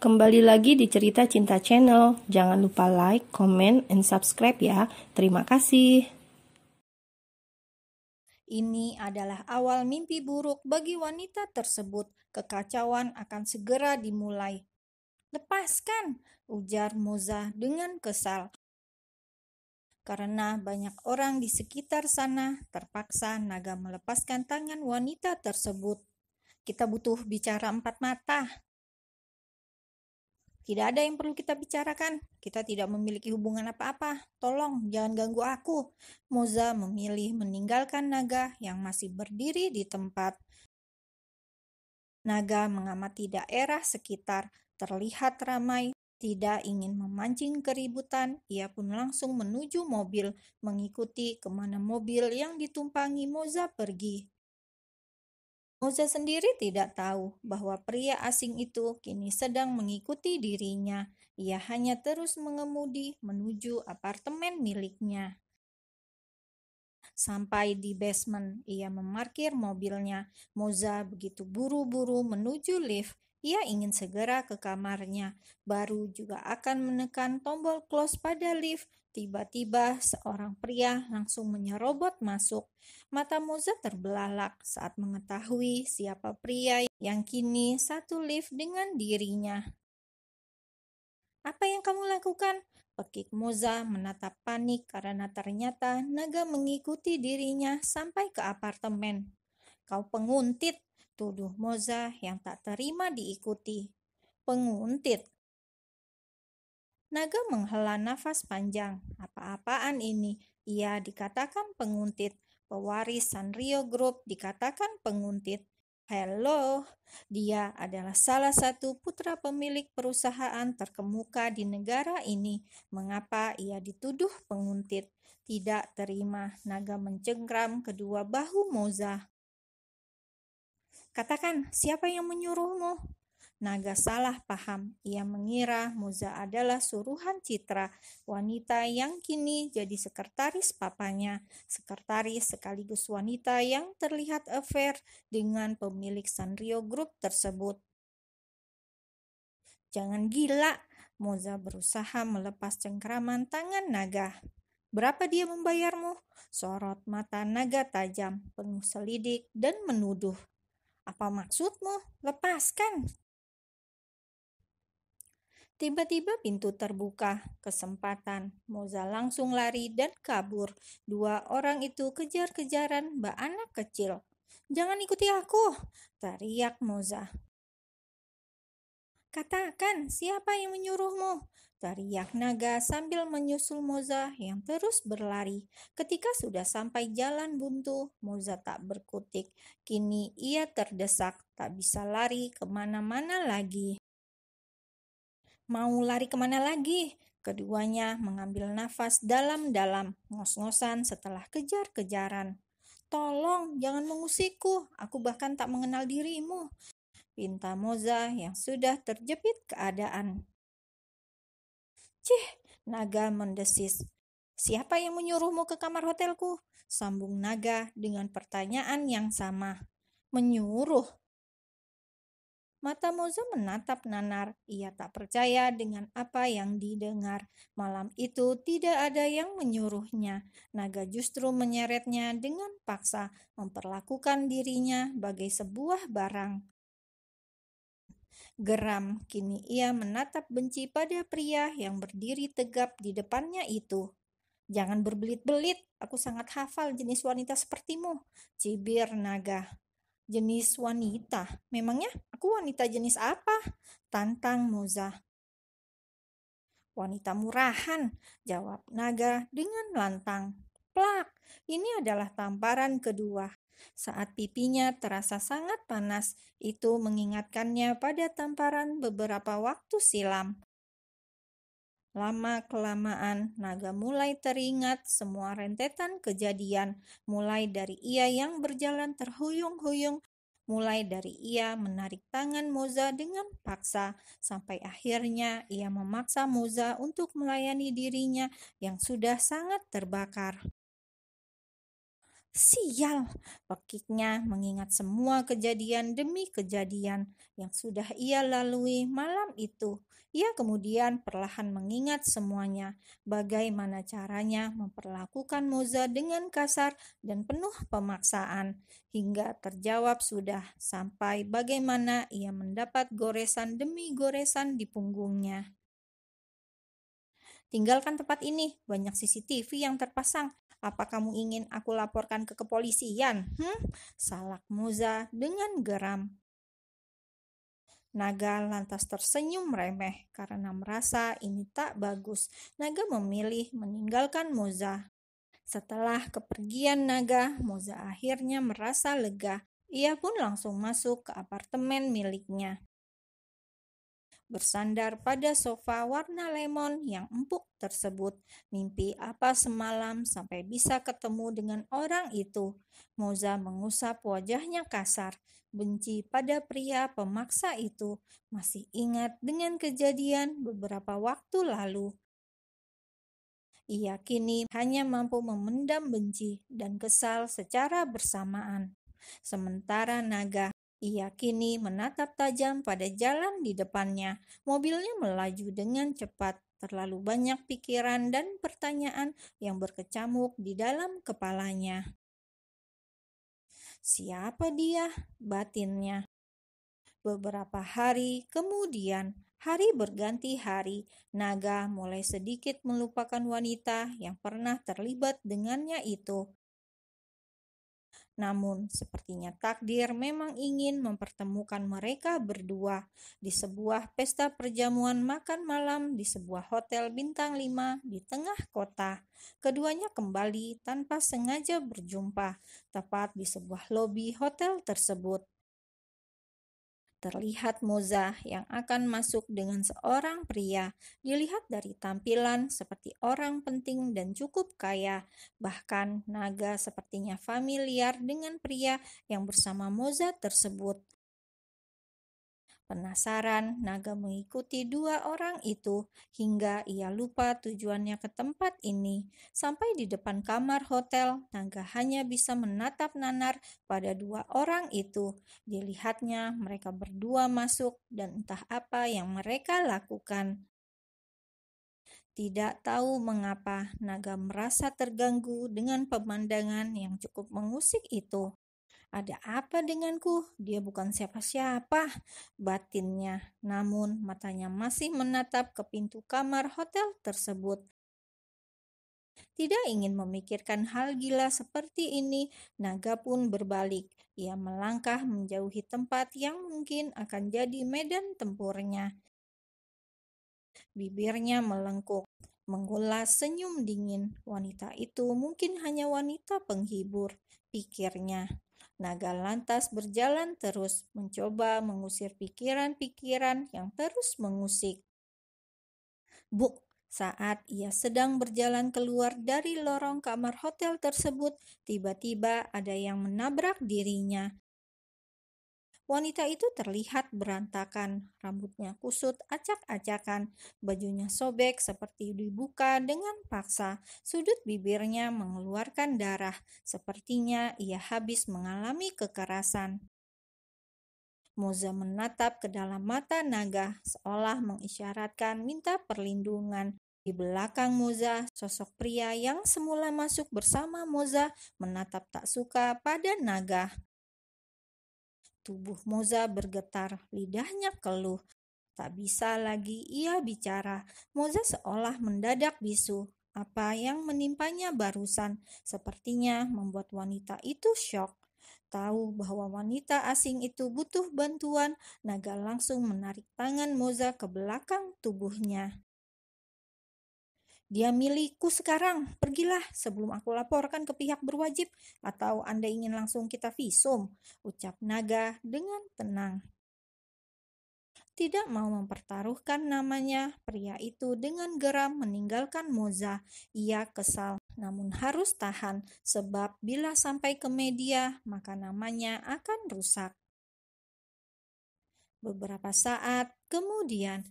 Kembali lagi di Cerita Cinta Channel. Jangan lupa like, comment, and subscribe ya. Terima kasih. Ini adalah awal mimpi buruk bagi wanita tersebut. Kekacauan akan segera dimulai. "Lepaskan!" ujar Moza dengan kesal. Karena banyak orang di sekitar sana, terpaksa naga melepaskan tangan wanita tersebut. "Kita butuh bicara empat mata. Tidak ada yang perlu kita bicarakan. Kita tidak memiliki hubungan apa-apa. Tolong, jangan ganggu aku." Moza memilih meninggalkan naga yang masih berdiri di tempat. Naga mengamati daerah sekitar, terlihat ramai. Tidak ingin memancing keributan, ia pun langsung menuju mobil, mengikuti kemana mobil yang ditumpangi Moza pergi. Moza sendiri tidak tahu bahwa pria asing itu kini sedang mengikuti dirinya. Ia hanya terus mengemudi menuju apartemen miliknya. Sampai di basement, ia memarkir mobilnya. Moza begitu buru-buru menuju lift. Ia ingin segera ke kamarnya. Baru juga akan menekan tombol close pada lift. Tiba-tiba seorang pria langsung menyerobot masuk. Mata Moza terbelalak saat mengetahui siapa pria yang kini satu lift dengan dirinya. "Apa yang kamu lakukan?" Pekik Moza menatap panik karena ternyata naga mengikuti dirinya sampai ke apartemen. "Kau penguntit," tuduh Moza yang tak terima diikuti. "Penguntit?" Naga menghela nafas panjang. Apa-apaan ini? Ia dikatakan penguntit. Pewaris Sanrio Group dikatakan penguntit. Hello, dia adalah salah satu putra pemilik perusahaan terkemuka di negara ini. Mengapa ia dituduh penguntit? Tidak terima, naga mencengkram kedua bahu Moza. "Katakan, siapa yang menyuruhmu?" Naga salah paham. Ia mengira Moza adalah suruhan Citra, wanita yang kini jadi sekretaris papanya. Sekretaris sekaligus wanita yang terlihat affair dengan pemilik Sanrio Group tersebut. "Jangan gila." Moza berusaha melepas cengkraman tangan naga. "Berapa dia membayarmu?" Sorot mata naga tajam, penuh selidik dan menuduh. "Apa maksudmu? Lepaskan!" Tiba-tiba pintu terbuka. Kesempatan. Moza langsung lari dan kabur. Dua orang itu kejar-kejaran bak anak kecil. "Jangan ikuti aku!" teriak Moza. "Katakan, siapa yang menyuruhmu?" teriak naga sambil menyusul Moza yang terus berlari. Ketika sudah sampai jalan buntu, Moza tak berkutik. Kini ia terdesak, tak bisa lari kemana-mana lagi. Mau lari kemana lagi? Keduanya mengambil nafas dalam-dalam, ngos-ngosan setelah kejar-kejaran. "Tolong, jangan mengusikku. Aku bahkan tak mengenal dirimu," pinta Moza yang sudah terjepit keadaan. "Cih," naga mendesis. "Siapa yang menyuruhmu ke kamar hotelku?" sambung naga dengan pertanyaan yang sama. "Menyuruh?" Mata Moza menatap nanar. Ia tak percaya dengan apa yang didengar. Malam itu tidak ada yang menyuruhnya. Naga justru menyeretnya dengan paksa, memperlakukan dirinya bagai sebuah barang. Geram, kini ia menatap benci pada pria yang berdiri tegap di depannya itu. "Jangan berbelit-belit, aku sangat hafal jenis wanita sepertimu," cibir naga. "Jenis wanita? Memangnya aku wanita jenis apa?" tantang Moza. "Wanita murahan," jawab naga dengan lantang. Plak! Ini adalah tamparan kedua. Saat pipinya terasa sangat panas, itu mengingatkannya pada tamparan beberapa waktu silam. Lama-kelamaan, naga mulai teringat semua rentetan kejadian, mulai dari ia yang berjalan terhuyung-huyung, mulai dari ia menarik tangan Moza dengan paksa, sampai akhirnya ia memaksa Moza untuk melayani dirinya yang sudah sangat terbakar. Sial, pekiknya mengingat semua kejadian demi kejadian yang sudah ia lalui malam itu. Ia kemudian perlahan mengingat semuanya, bagaimana caranya memperlakukan Moza dengan kasar dan penuh pemaksaan, hingga terjawab sudah sampai bagaimana ia mendapat goresan demi goresan di punggungnya. Tinggalkan tempat ini, banyak CCTV yang terpasang. Apa kamu ingin aku laporkan ke kepolisian? Salak Moza dengan geram. Naga lantas tersenyum remeh karena merasa ini tak bagus. Naga memilih meninggalkan Moza. Setelah kepergian Naga, Moza akhirnya merasa lega. Ia pun langsung masuk ke apartemen miliknya. Bersandar pada sofa warna lemon yang empuk tersebut. Mimpi apa semalam sampai bisa ketemu dengan orang itu? Moza mengusap wajahnya kasar. Benci pada pria pemaksa itu. Masih ingat dengan kejadian beberapa waktu lalu. Ia kini hanya mampu memendam benci dan kesal secara bersamaan. Sementara Naga, ia kini menatap tajam pada jalan di depannya. Mobilnya melaju dengan cepat, terlalu banyak pikiran dan pertanyaan yang berkecamuk di dalam kepalanya. Siapa dia? Batinnya. Beberapa hari kemudian, hari berganti hari, Naga mulai sedikit melupakan wanita yang pernah terlibat dengannya itu. Namun, sepertinya takdir memang ingin mempertemukan mereka berdua di sebuah pesta perjamuan makan malam di sebuah hotel bintang 5 di tengah kota. Keduanya kembali tanpa sengaja berjumpa, tepat di sebuah lobi hotel tersebut. Terlihat Moza yang akan masuk dengan seorang pria, dilihat dari tampilan seperti orang penting dan cukup kaya. Bahkan Naga sepertinya familiar dengan pria yang bersama Moza tersebut. Penasaran, Naga mengikuti dua orang itu hingga ia lupa tujuannya ke tempat ini. Sampai di depan kamar hotel, Naga hanya bisa menatap nanar pada dua orang itu. Dilihatnya mereka berdua masuk dan entah apa yang mereka lakukan. Tidak tahu mengapa, Naga merasa terganggu dengan pemandangan yang cukup mengusik itu. Ada apa denganku? Dia bukan siapa-siapa, batinnya. Namun matanya masih menatap ke pintu kamar hotel tersebut. Tidak ingin memikirkan hal gila seperti ini, Naga pun berbalik. Ia melangkah menjauhi tempat yang mungkin akan jadi medan tempurnya. Bibirnya melengkung, mengulas senyum dingin. Wanita itu mungkin hanya wanita penghibur, pikirnya. Naga lantas berjalan terus, mencoba mengusir pikiran-pikiran yang terus mengusik. Buk, saat ia sedang berjalan keluar dari lorong kamar hotel tersebut, tiba-tiba ada yang menabrak dirinya. Wanita itu terlihat berantakan, rambutnya kusut acak-acakan, bajunya sobek seperti dibuka dengan paksa, sudut bibirnya mengeluarkan darah, sepertinya ia habis mengalami kekerasan. Moza menatap ke dalam mata Naga, seolah mengisyaratkan minta perlindungan. Di belakang Moza, sosok pria yang semula masuk bersama Moza menatap tak suka pada Naga. Tubuh Moza bergetar, lidahnya keluh. Tak bisa lagi ia bicara. Moza seolah mendadak bisu. Apa yang menimpanya barusan sepertinya membuat wanita itu syok. Tahu bahwa wanita asing itu butuh bantuan, Naga langsung menarik tangan Moza ke belakang tubuhnya. Dia milikku sekarang, pergilah sebelum aku laporkan ke pihak berwajib, atau Anda ingin langsung kita visum, ucap Naga dengan tenang. Tidak mau mempertaruhkan namanya, pria itu dengan geram meninggalkan Moza. Ia kesal, namun harus tahan, sebab bila sampai ke media, maka namanya akan rusak. Beberapa saat kemudian,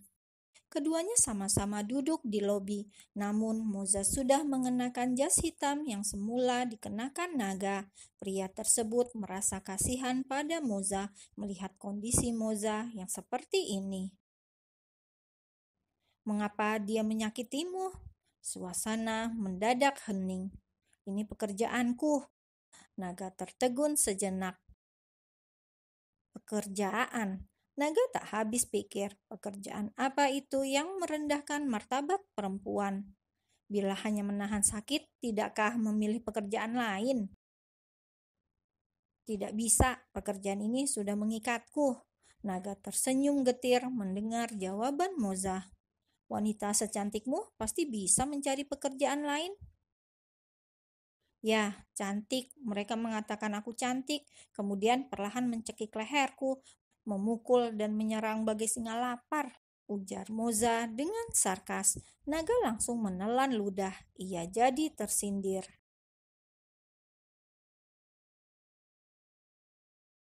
Keduanya sama-sama duduk di lobi, namun Moza sudah mengenakan jas hitam yang semula dikenakan naga. Pria tersebut merasa kasihan pada Moza melihat kondisi Moza yang seperti ini. Mengapa dia menyakitimu? Suasana mendadak hening. Ini pekerjaanku. Naga tertegun sejenak. Pekerjaan. Naga tak habis pikir, pekerjaan apa itu yang merendahkan martabat perempuan? Bila hanya menahan sakit, tidakkah memilih pekerjaan lain? Tidak bisa, pekerjaan ini sudah mengikatku. Naga tersenyum getir mendengar jawaban Moza. Wanita secantikmu pasti bisa mencari pekerjaan lain. Ya, cantik. Mereka mengatakan aku cantik, kemudian perlahan mencekik leherku, memukul dan menyerang bagai singa lapar, ujar Moza dengan sarkas. Naga langsung menelan ludah. Ia jadi tersindir.